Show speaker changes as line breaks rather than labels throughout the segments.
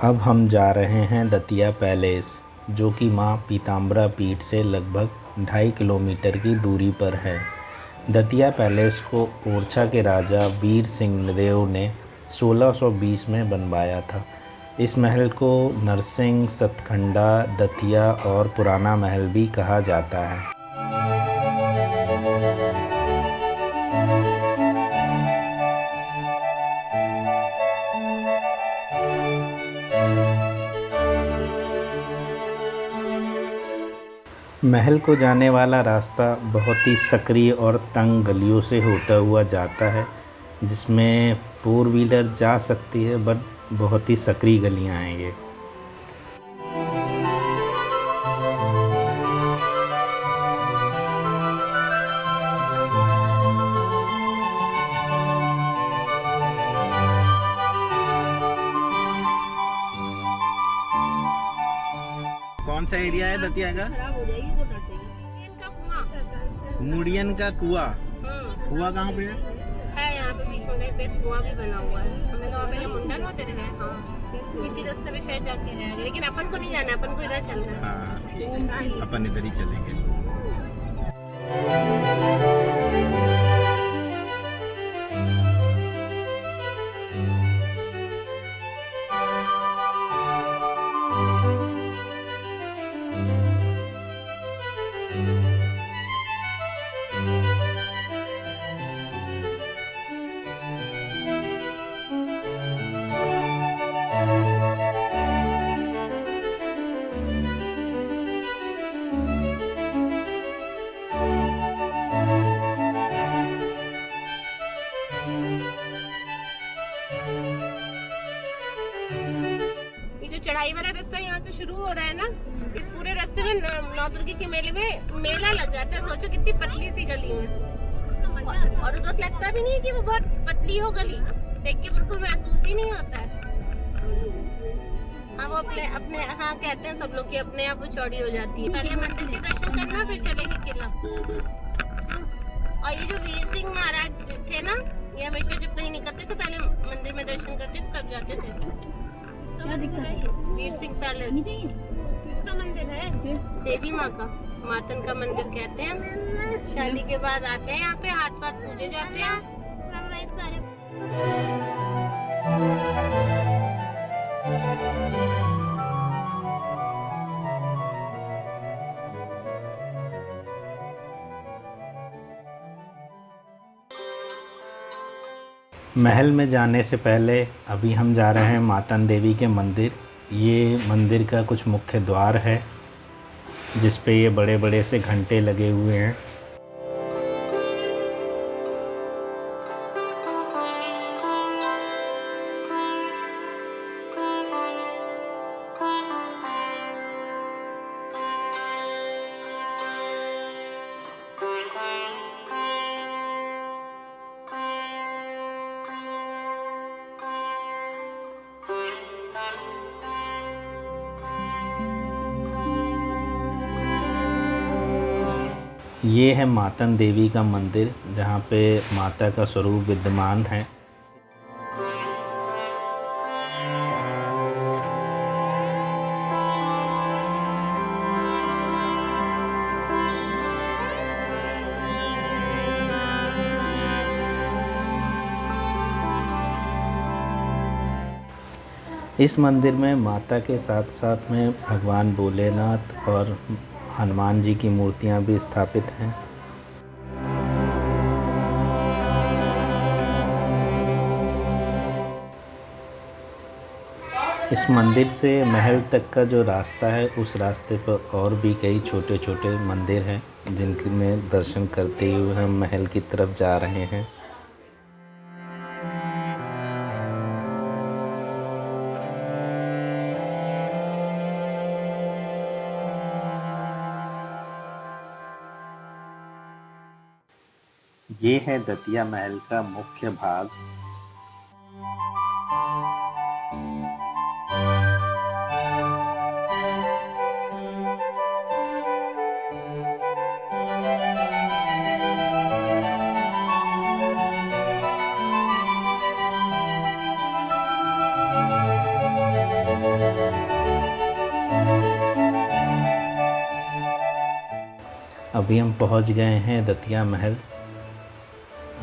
अब हम जा रहे हैं दतिया पैलेस, जो कि माँ पीताम्बरा पीठ से लगभग 2.5 किलोमीटर की दूरी पर है। दतिया पैलेस को ओरछा के राजा वीर सिंह देव ने 1620 में बनवाया था। इस महल को नरसिंह, सतखंडा, दतिया और पुराना महल भी कहा जाता है। महल को जाने वाला रास्ता बहुत ही सकरी और तंग गलियों से होता हुआ जाता है, जिसमें 4 व्हीलर जा सकती है, बट बहुत ही सकरी गलियां हैं ये। कौन सा एरिया है दतिया का? मुड़ियन का कुआं। कुआं कहाँ पे
है? यहाँ पे बीच में पे कुआं भी बना हुआ है। हमें तो पहले मुंडन होते थे। हाँ, इसी रास्ते पे शायद जाके है, लेकिन अपन को नहीं जाना, अपन को इधर चलना है।
हाँ, अपन इधर ही चलेंगे।
चढ़ाई वाला रास्ता यहाँ से शुरू हो रहा है ना, इस पूरे रास्ते में नवदुर्गा के मेले में मेला लग जाता है। सोचो कितनी पतली सी गली में, और उस वक्त लगता भी नहीं है कि वो बहुत पतली हो गली, देख के बिल्कुल महसूस ही नहीं होता है। हाँ, वो अपने अपने हाँ कहते हैं सब लोग कि अपने आप वो चौड़ी हो जाती है। पहले मंदिर के दर्शन करना, फिर चलेंगे किला। और ये जो वीर सिंह महाराज थे ना, ये हमेशा जब कहीं निकलते तो पहले मंदिर में दर्शन करते थे, तब जाते थे। क्या दिक्कत है? वीर सिंह पैलेस किसका मंदिर है? देवी माँ का, मातन का मंदिर कहते हैं। शादी के बाद आते हैं यहाँ पे, हाथ पाथ पूजे जाते हैं।
महल में जाने से पहले अभी हम जा रहे हैं मातन देवी के मंदिर। ये मंदिर का कुछ मुख्य द्वार है, जिस पे ये बड़े बड़े से घंटे लगे हुए हैं। ये है मातन देवी का मंदिर, जहाँ पे माता का स्वरूप विद्यमान है। इस मंदिर में माता के साथ साथ में भगवान भोलेनाथ और हनुमान जी की मूर्तियां भी स्थापित हैं। इस मंदिर से महल तक का जो रास्ता है, उस रास्ते पर और भी कई छोटे छोटे मंदिर हैं, जिनके में दर्शन करते हुए हम महल की तरफ जा रहे हैं। ये है दतिया महल का मुख्य भाग। अभी हम पहुंच गए हैं दतिया महल।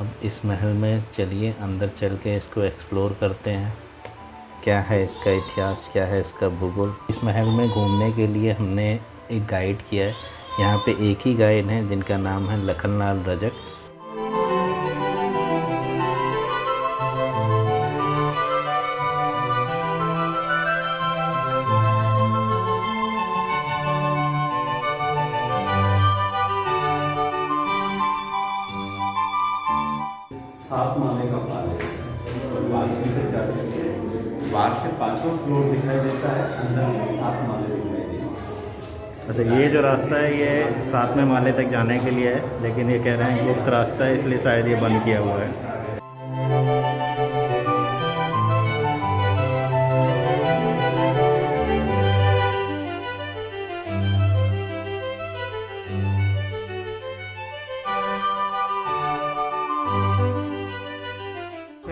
अब इस महल में चलिए अंदर चल के इसको एक्सप्लोर करते हैं, क्या है इसका इतिहास, क्या है इसका भूगोल। इस महल में घूमने के लिए हमने एक गाइड किया है। यहाँ पे एक ही गाइड है जिनका नाम है लखनलाल रजक।
सात माले का पैलेस है, बालकनी तक जा सकते हैं। बाहर से 5वां फ्लोर दिखाई देता है, अंदर से 7 माले दिखाई देते हैं।
अच्छा, ये जो रास्ता है ये 7वें माले तक जाने के लिए है, लेकिन ये कह रहे हैं गुप्त रास्ता है, इसलिए शायद ये बंद किया हुआ है।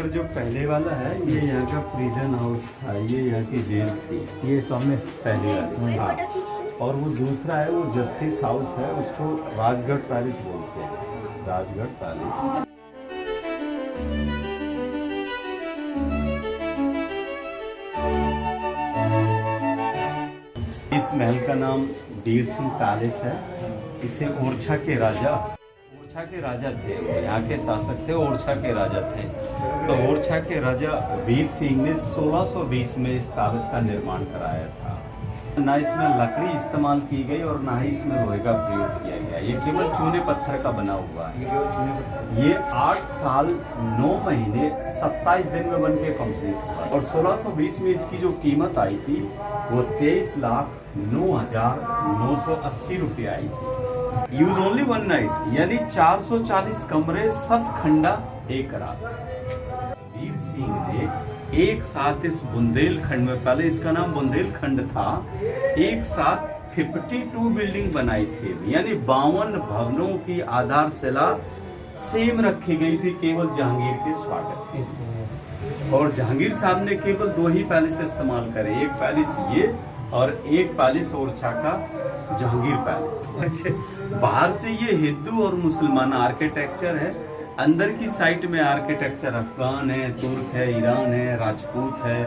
जो पहले वाला है ये यहाँ का प्रिजन हाउस था, ये यहाँ की जेल थी, ये सामने पहले वाला। हाँ। और वो दूसरा है वो जस्टिस हाउस है, उसको राजगढ़ पैलेस बोलते हैं, राजगढ़ पैलेस। इस महल का नाम डीर सिंह पैलेस है। इसे ओरछा के राजा थे, यहाँ के शासक थे, ओरछा के राजा थे। तो ओरछा के राजा वीर सिंह ने 1620 में इस पैलेस का निर्माण कराया था। ना इसमें लकड़ी इस्तेमाल की गई और ना ही इसमें लोहे का प्रयोग किया गया। ये केवल चूने पत्थर का बना हुआ है। ये 8 साल 9 महीने 27 दिन में बन के कम्प्लीट हुआ और 1620 में इसकी जो कीमत आई थी वो 23,09,980 रुपये आई थी। यूज ओनली 1 नाइट, यानी 440 कमरे, 7 खंडा, 1 रात। वीर सिंह ने एक साथ इस बुंदेलखंड में, पहले इसका नाम बुंदेलखंड था, एक साथ 52 बिल्डिंग बनाई थी, यानी 52 भवनों की आधारशिला सेम रखी गई थी केवल जहांगीर के स्वागत के लिए। और जहांगीर साहब ने केवल 2 ही पैलेस इस्तेमाल करे, एक पैलेस ये और एक पैलेस ओरछा का जहांगीर पैलेस। बाहर से ये हिंदू और मुसलमान आर्किटेक्चर है, अंदर की साइड में आर्किटेक्चर अफगान है, तुर्क है, ईरान है, राजपूत है,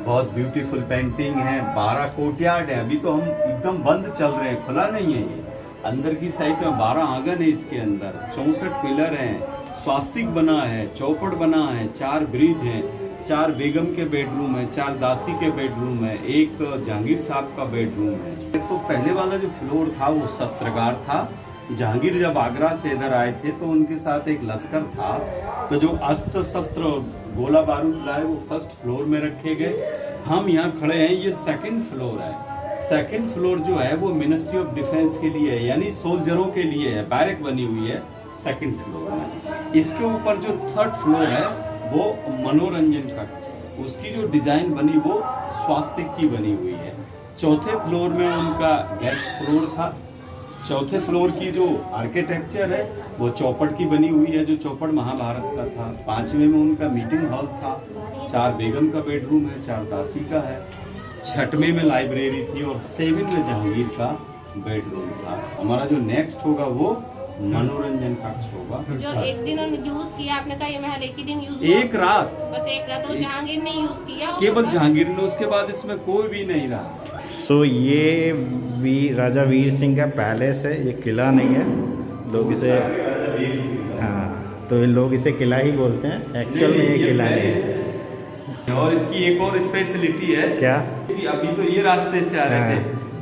बहुत ब्यूटीफुल पेंटिंग है। 12 कोर्टयार्ड है, अभी तो हम एकदम बंद चल रहे हैं, खुला नहीं है ये। अंदर की साइड में 12 आंगन है, इसके अंदर 64 पिलर हैं, स्वास्तिक बना है, चौपड़ बना है, 4 ब्रिज हैं, 4 बेगम के बेडरूम है, 4 दासी के बेडरूम है, 1 जहांगीर साहब का बेडरूम है। तो पहले वाला जो फ्लोर था वो शस्त्रागार था। जहांगीर जब आगरा से इधर आए थे तो उनके साथ एक लश्कर था, तो जो अस्त्र शस्त्र गोला बारूद लाए वो फर्स्ट फ्लोर में रखे गए। हम यहाँ खड़े हैं, ये 2nd फ्लोर है। 2nd फ्लोर जो है वो मिनिस्ट्री ऑफ डिफेंस के लिए है, यानी सोल्जरों के लिए है, बैरक बनी हुई है 2nd फ्लोर में। इसके ऊपर जो 3rd फ्लोर है वो मनोरंजन कक्ष है, उसकी जो डिजाइन बनी वो स्वास्तिक की बनी हुई है। 4थे फ्लोर में उनका गेस्ट फ्लोर था। 4थे फ्लोर की जो आर्किटेक्चर है वो चौपट की बनी हुई है, जो चौपट महाभारत का था। 5वें में उनका मीटिंग हॉल था, 4 बेगम का बेडरूम है, 4 दासी का है। 6वें में लाइब्रेरी थी और 7 में जहांगीर का बेडरूम था। हमारा जो नेक्स्ट होगा वो मनोरंजन कक्ष होगा।
जो एक दिन यूज किया आपने कहा, ये महल एक ही दिन यूज हुआ?
एक रात,
बस एक रात। तो जहांगीर ने यूज किया
केवल जहांगीर ने, उसके बाद इसमें कोई भी नहीं रहा।
सो ये राजा वीर सिंह का पैलेस है, ये किला नहीं है। लोग इसे, हाँ, तो लोग इसे किला ही बोलते हैं, एक्चुअल में ये किला है।
और इसकी एक और स्पेशलिटी है।
क्या?
अभी तो ये रास्ते से आ रहे थे,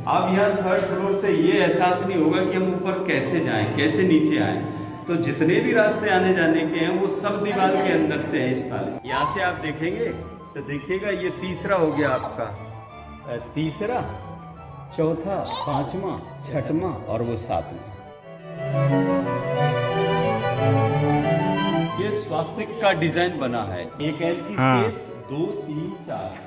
अब यहाँ 3rd फ्लोर से ये एहसास नहीं होगा कि हम ऊपर कैसे जाएं, कैसे नीचे आएं। तो जितने भी रास्ते आने जाने के हैं वो सब दीवार के अंदर से है इस पैलेस। यहाँ से आप देखेंगे तो देखिएगा ये 3रा हो गया आपका, 3रा, 4था, 5वां, 6वां और वो 7वां। ये स्वास्तिक का डिजाइन बना है। एक एल की शेप, 2, 3,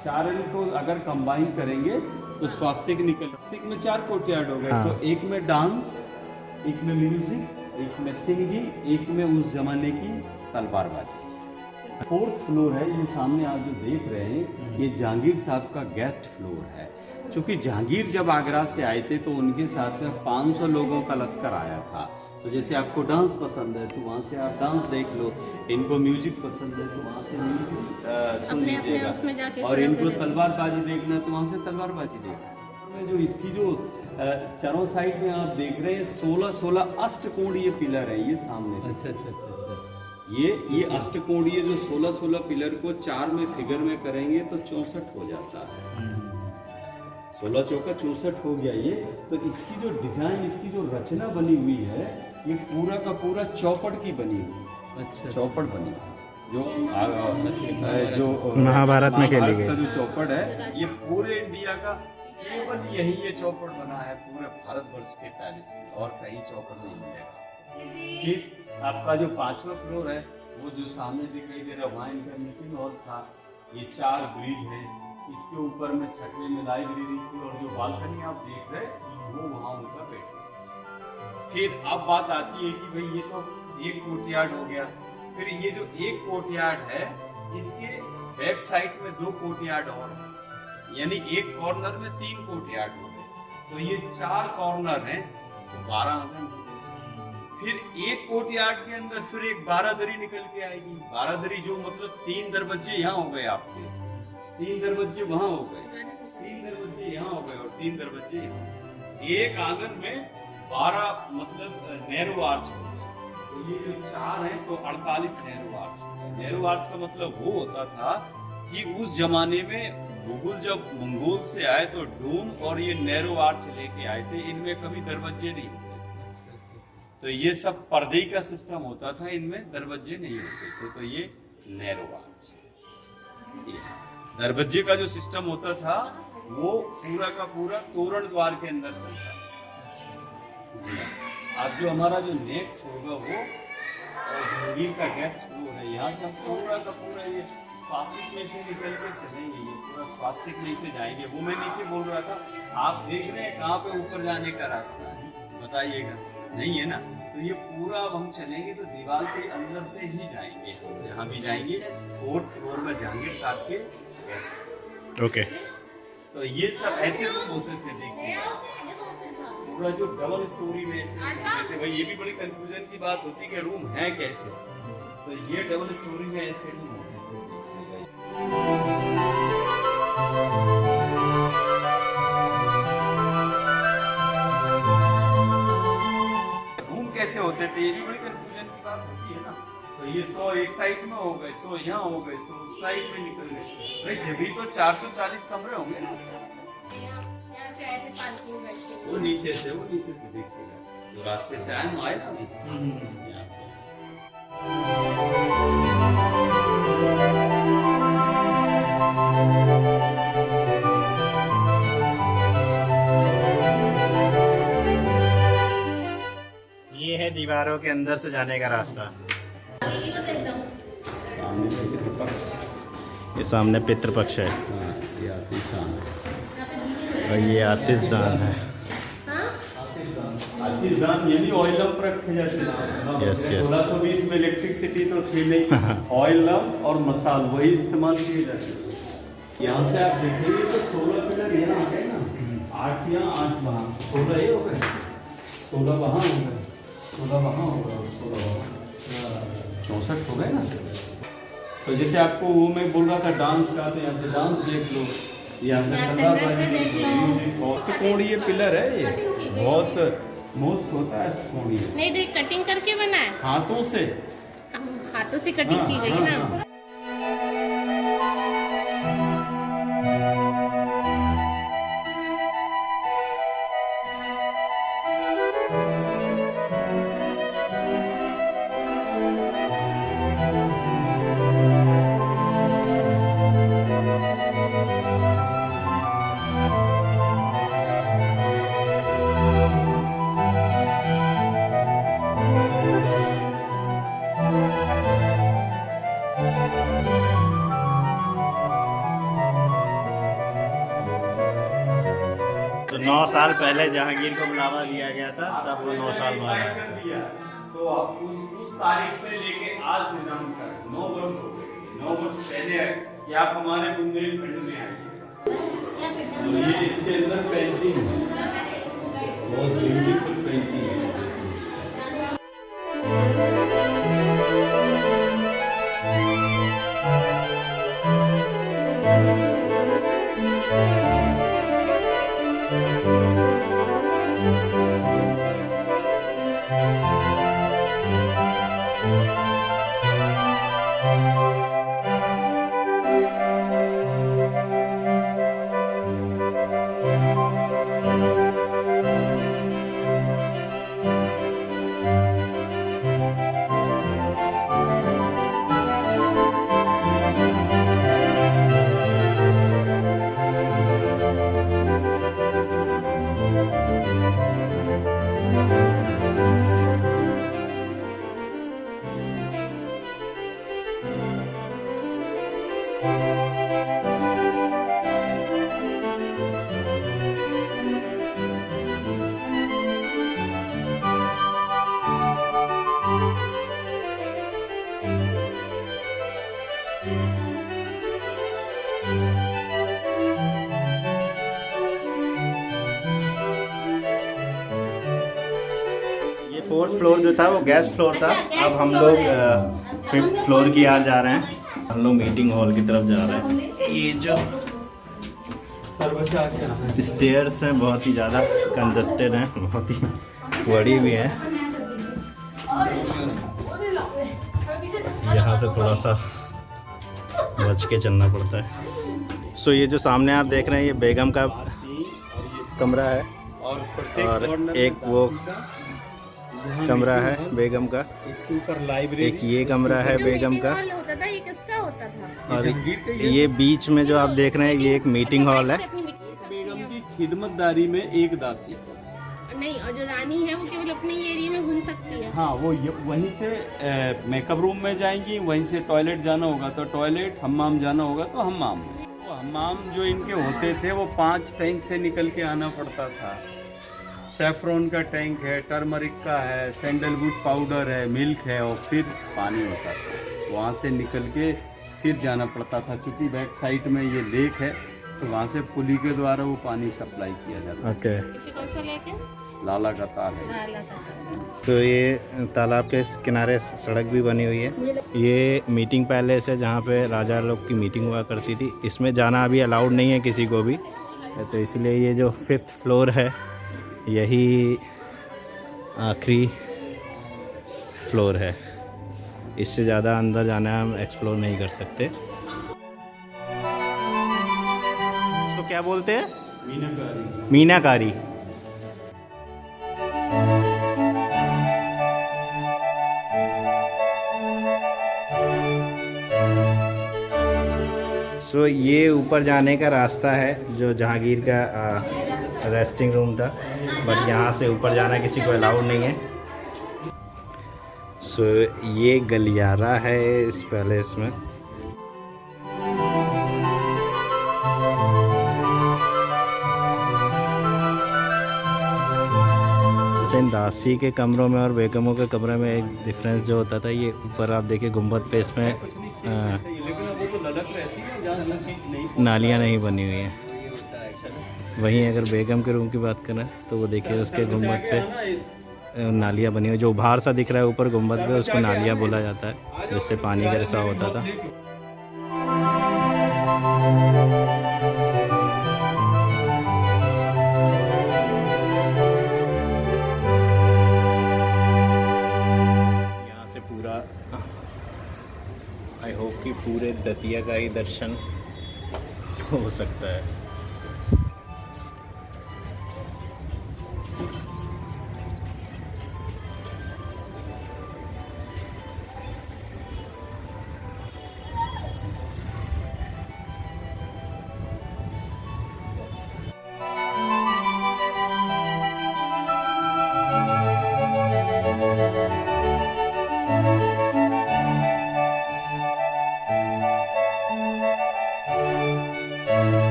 4 एल को अगर कंबाइन करेंगे तो स्वास्तिक निकल। स्वास्तिक में 4 कोर्टयार्ड हो गए। तो एक में डांस, एक में म्यूजिक, एक में सिंगिंग, एक में उस जमाने की तलवारबाजी। 4th फ्लोर है, ये सामने आप जो देख रहे हैं ये जहांगीर साहब का गेस्ट फ्लोर है। चूंकि जहांगीर जब आगरा से आए थे तो उनके साथ में 500 लोगों का लश्कर आया था। तो जैसे आपको डांस पसंद है तो वहाँ से आप डांस देख लो, इनको म्यूजिक पसंद है तो वहाँ से म्यूजिक सुन लीजिएगा, और इनको तलवारबाजी देखना तो वहाँ से तलवारबाजी देखना। जो इसकी जो चारों साइड में आप देख रहे हैं 16 अष्टकोणीय पिलर है ये सामने।
अच्छा।
ये अष्टकोणीय जो 16 पिलर को 4 में फिगर में करेंगे तो 64 हो जाता है। 16 चौका 64 हो गया ये। तो इसकी जो डिजाइन, इसकी जो रचना बनी हुई है, ये पूरा का पूरा चौपड़ की बनी हुई।
अच्छा।
चौपड़ बनी जो
महाभारत में खेली गई
का जो चौपड़ है, ये पूरे इंडिया का केवल यही ये चौपड़ बना है पूरे भारतवर्ष के पैलेस में, और कहीं चौपड़ नहीं मिलेगा। फिर आपका जो 5वां फ्लोर है वो जो सामने दिखाई दे रहा है वहाँ इनका मीटिंग हॉल था। ये 4 ब्रिज है, इसके ऊपर में 6वें में लाइब्रेरी थी, और जो बालकनी आप देख रहे हैं वो वहाँ उनका बेडरूम। फिर अब बात आती है कि भाई ये तो एक कोर्टयार्ड हो गया, फिर ये जो एक कोर्टयार्ड है इसके बैक साइड में 2 कोर्टयार्ड और है, यानी एक कॉर्नर में 3 कोर्टयार्ड हो गए। तो ये 4 कॉर्नर हैं तो 12 आंगन हो गए। फिर एक कोर्टयार्ड के अंदर फिर एक बारादरी निकल के आएगी। बारादरी जो मतलब 3 दरवाजे यहाँ हो गए आपके, 3 दरवाजे वहां हो गए, 3 दरवाजे यहाँ हो गए और 3 दरवाजे यहाँ। एक आंगन में 12 मतलब नैरो आर्च हो गए। तो ये जो 4 हैं तो 48 नैरो आर्च हो गए। नैरो आर्च का मतलब वो होता था कि उस जमाने में मुगल जब मंगोल से आए तो डूम और ये नैरो आर्च लेके आए थे, इनमें कभी दरवाजे नहीं होते। तो ये सब पर्दे का सिस्टम होता था, इनमें दरवाजे नहीं होते थे। तो ये नैरो आर्च, दरवाजे का जो सिस्टम होता था वो पूरा का पूरा तोरण द्वार के अंदर चलता था। जी अब जो हमारा जो नेक्स्ट होगा वो जहांगीर का गेस्ट फ्लोर है। यहाँ से हम पूरा का पूरा ये स्वास्तिक में से निकल के चलेंगे, ये पूरा स्वास्तिक में से जाएंगे। वो मैं नीचे बोल रहा था, आप देख रहे हैं कहाँ पे ऊपर जाने का रास्ता है, बताइएगा, नहीं है ना? तो ये पूरा अब हम चलेंगे तो दीवार के अंदर से ही जाएंगे, जहाँ भी जाएंगे 4th फ्लोर में जहांगीर साहब के गेस्ट।
ओके।
तो ये सब ऐसे रूम होते थे, देखिए पूरा जो डबल स्टोरी में ऐसे होते थे। भाई ये भी बड़ी कंफ्यूजन की बात होती है कि रूम है कैसे, तो ये डबल स्टोरी में ऐसे रूम होते थे। रूम कैसे होते थे ये भी बड़ी कंफ्यूजन की बात होती है ना। तो ये 100 एक साइड में हो गए, 100 यहाँ हो गए, 100 उस साइड में निकल गए। भाई जब भी तो 440 कमरे होंगे ना। वो नीचे से देखिएगा, जो रास्ते से आए ना, आए ना यहाँ से।
ये है दीवारों के अंदर से जाने का रास्ता। ये सामने पितृपक्ष है और ये आतिशदान है।
आतिशदान यानी ऑयल लंप रखे जाते हैं।
Yes yes.
1620 में इलेक्ट्रिसिटी तो थी नहीं, ऑयल लंप और मसाल वही इस्तेमाल किए जाते हैं। यहाँ से आप देखेंगे तो 16 पिलर यहाँ आ गए ना, 8 यहाँ 8 वहाँ, 16 ये हो गए, 16 वहाँ हो गए, 16 वहाँ हो गए, 16 वहाँ, 64 हो गए ना। तो जैसे आपको वो मैं बोल रहा था डांस का, तो यहाँ से डांस देख लो, यहाँ से कोणीय पिलर है, ये बहुत मोस्ट होता है कोणीय।
नहीं तो कटिंग करके बना है,
हाथों से,
हाथों से कटिंग की गई है ना।
तो 9 साल पहले जहांगीर को बुलावा दिया गया था, तब वो 9 साल बाद आया था।
तो आप उस तारीख से लेके आज निजाम तक 9 वर्ष हो गए। 9 वर्ष पहले कि आप हमारे बुंदेलखंड में आए। और ये इसके अंदर पेंटिंग है, बहुत ब्यूटीफुल पेंटिंग है।
फोर्थ फ्लोर जो था वो गेस्ट फ्लोर था। अब हम लोग फिफ्थ फ्लोर की यार जा रहे हैं। हम लोग मीटिंग हॉल की तरफ जा रहे हैं। ये जो स्टेयर्स हैं बहुत ही ज़्यादा कंजस्टेड हैं, बहुत ही बड़ी भी हैं। यहाँ से थोड़ा सा बच के चलना पड़ता है। सो ये जो सामने आप देख रहे हैं ये बेगम का कमरा है और एक वो कमरा है बेगम का,
इसके ऊपर लाइब्रेरी,
एक ये कमरा है बेगम का,
होता था, ये किसका होता था?
और ये बीच में जो आप देख रहे हैं ये एक मीटिंग हॉल है।
बेगम की खिदमतदारी में एक दासी
नहीं, और जो रानी है वो केवल अपने एरिया में घूम सकती है।
हाँ, वो वहीं से मेकअप रूम में जाएंगी, वहीं से टॉयलेट जाना होगा तो टॉयलेट, हम्माम जाना होगा तो हम्माम। वो हम्माम जो इनके होते थे वो 5 टैंक से निकल के आना पड़ता था। सेफ्रॉन का टैंक है, टर्मरिक का है, सैंडलवुड पाउडर है, मिल्क है और फिर पानी होता था। वहाँ से निकल के फिर जाना पड़ता था। चूँकि बैक साइड में ये लेक है तो वहाँ से पुली के द्वारा वो पानी सप्लाई किया जाता है।
ओके,
पीछे कौन सा लेक है?
लाला का ताल है।
लाला का ताल।
तो ये तालाब के किनारे सड़क भी बनी हुई है। ये मीटिंग पैलेस है जहाँ पे राजा लोग की मीटिंग हुआ करती थी। इसमें जाना अभी अलाउड नहीं है किसी को भी, तो इसलिए ये जो 5th फ्लोर है यही आखिरी फ्लोर है। इससे ज़्यादा अंदर जाना हम एक्सप्लोर नहीं कर सकते। इसको क्या बोलते हैं?
मीनाकारी।
मीनाकारी। सो ये ऊपर जाने का रास्ता है जो जहांगीर का रेस्टिंग रूम था, बट यहाँ से ऊपर जाना किसी को अलाउड नहीं है। सो ये गलियारा है इस पैलेस में। अच्छा, इन दासी के कमरों में और बेगमों के कमरे में एक डिफरेंस जो होता था, ये ऊपर आप देखिए गुंबद पे इसमें नालियाँ नहीं बनी हुई हैं। वहीं अगर बेगम के रूम की बात करें तो वो देखिए उसके गुंबद पे नालियाँ बनी हुई, जो उभार सा दिख रहा है ऊपर गुंबद पे उसको नालियाँ बोला जाता है, जिससे पानी का रिसाव होता था। यहाँ से पूरा आई होप कि पूरे दतिया का ही दर्शन हो सकता है।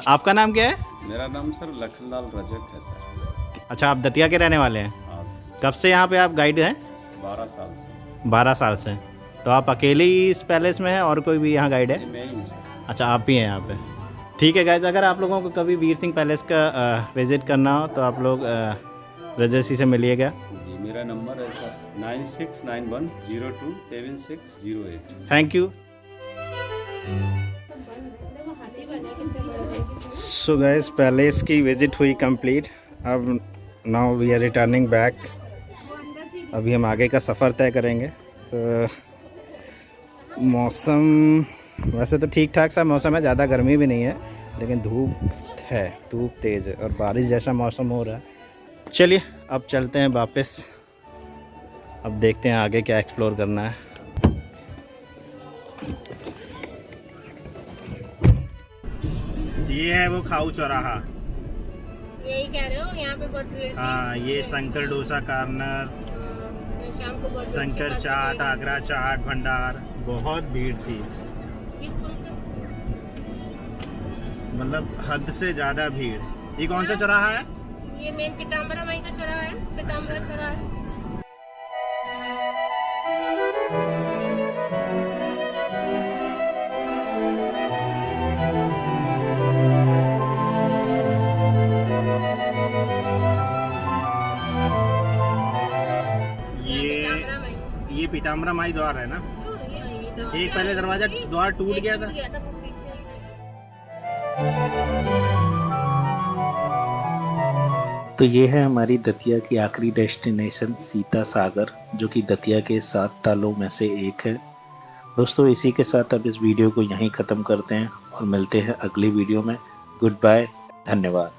आपका नाम क्या है?
मेरा नाम सर लखनलाल रजक है सर।
अच्छा, आप दतिया के रहने वाले हैं?
हाँ सर।
कब से यहाँ पे आप गाइड हैं?
12 साल से।
12 साल से। तो आप अकेले ही इस पैलेस में हैं और कोई भी यहाँ गाइड है?
मैं ही हूँ सर।
अच्छा, आप भी हैं यहाँ पे। ठीक है गाइज, अगर आप लोगों को कभी वीर सिंह पैलेस का विज़िट करना हो तो आप लोग रजसी से मिलिएगा।
जी, मेरा नंबर है sir 9691027608।
Thank you. So guys, palace की विज़िट हुई कंप्लीट। अब now we are returning back. अभी हम आगे का सफ़र तय करेंगे। तो मौसम वैसे तो ठीक ठाक सा मौसम है, ज़्यादा गर्मी भी नहीं है, लेकिन धूप है, धूप तेज़ है और बारिश जैसा मौसम हो रहा है। चलिए अब चलते हैं वापस। अब देखते हैं आगे क्या एक्सप्लोर करना है। ये है वो खाऊ चौराहा।
यही कह रहे हो, यहाँ पे बहुत भीड़ थी।
हाँ, ये शंकर डोसा कॉर्नर,
शाम को बहुत
शंकर चाट, आगरा चाट भंडार, बहुत भीड़ थी, मतलब हद से ज़्यादा भीड़। ये कौन सा चौराहा है?
ये मेन पीताम्बरा माई का चौराहा है, पीताम्बरा चौराहा है।
ये पीताम्बरा माई द्वार है ना? एक पहले दरवाजा द्वार टूट गया था। तो ये है हमारी दतिया की आखिरी डेस्टिनेशन सीता सागर, जो कि दतिया के 7 तालों में से एक है। दोस्तों, इसी के साथ अब इस वीडियो को यहीं ख़त्म करते हैं और मिलते हैं अगली वीडियो में। गुड बाय, धन्यवाद।